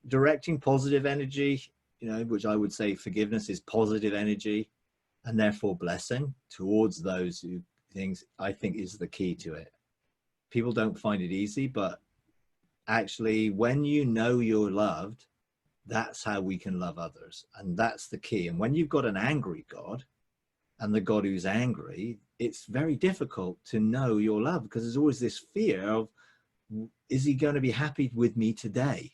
directing positive energy, you know, which I would say forgiveness is positive energy, and therefore blessing towards those who things, I think, is the key to it. People don't find it easy, but actually when you know you're loved, that's how we can love others. And that's the key. And when you've got an angry God and the God who's angry, it's very difficult to know your love, because there's always this fear of, is he going to be happy with me today?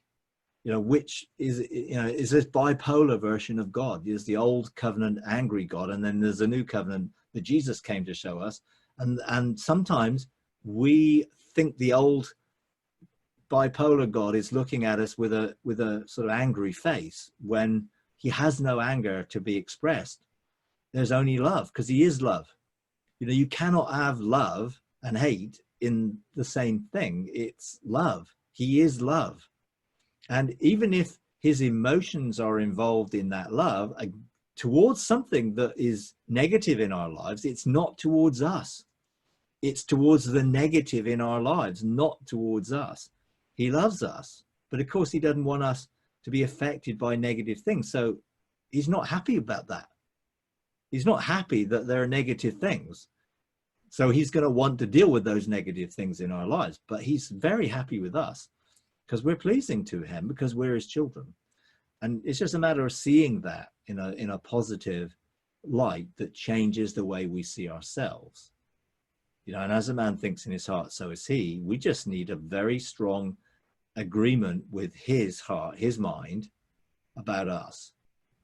You know, which is, you know, is this bipolar version of God. There's the old covenant angry God, and then there's a new covenant that Jesus came to show us. And sometimes we think the old bipolar God is looking at us with a sort of angry face, when he has no anger to be expressed. There's only love, because he is love. You know, you cannot have love and hate in the same thing. It's love. He is love. And even if his emotions are involved in that love towards something that is negative in our lives, it's not towards us. It's towards the negative in our lives, not towards us. He loves us, but of course he doesn't want us to be affected by negative things. So he's not happy about that. He's not happy that there are negative things. So he's going to want to deal with those negative things in our lives, but he's very happy with us because we're pleasing to him, because we're his children. And it's just a matter of seeing that in a positive light that changes the way we see ourselves. You know, and as a man thinks in his heart, so is he. We just need a very strong agreement with his heart, his mind, about us,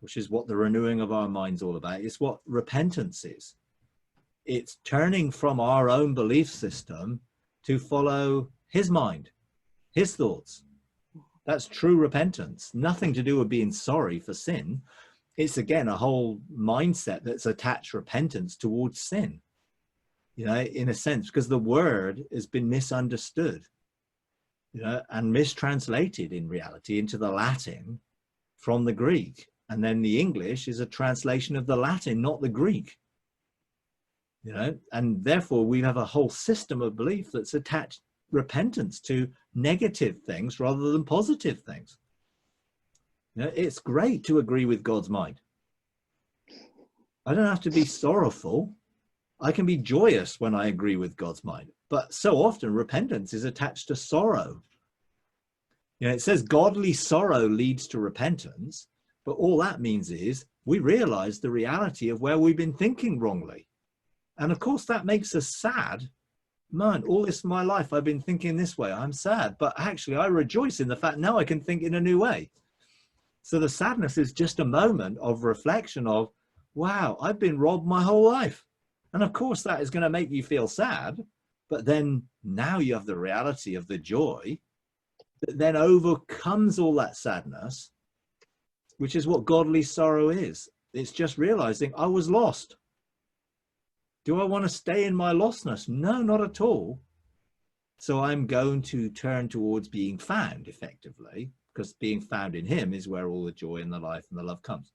which is what the renewing of our mind's all about. It's what repentance is. It's turning from our own belief system to follow his mind, his thoughts. That's true repentance. Nothing to do with being sorry for sin. It's, again, a whole mindset that's attached repentance towards sin, you know, in a sense, because the word has been misunderstood, you know, and mistranslated in reality into the Latin from the Greek. And then the English is a translation of the Latin, not the Greek, you know, and therefore we have a whole system of belief that's attached repentance to negative things rather than positive things. You know, it's great to agree with God's mind. I don't have to be sorrowful. I can be joyous when I agree with God's mind. But so often repentance is attached to sorrow. You know, it says godly sorrow leads to repentance, but all that means is we realize the reality of where we've been thinking wrongly. And of course that makes us sad. Man, all this my life I've been thinking this way. I'm sad, but actually I rejoice in the fact now I can think in a new way. So the sadness is just a moment of reflection of, wow, I've been robbed my whole life. And of course that is going to make you feel sad, but then now you have the reality of the joy that then overcomes all that sadness, which is what godly sorrow is. It's just realizing I was lost. Do I want to stay in my lostness? No, not at all. So I'm going to turn towards being found effectively, because being found in him is where all the joy and the life and the love comes.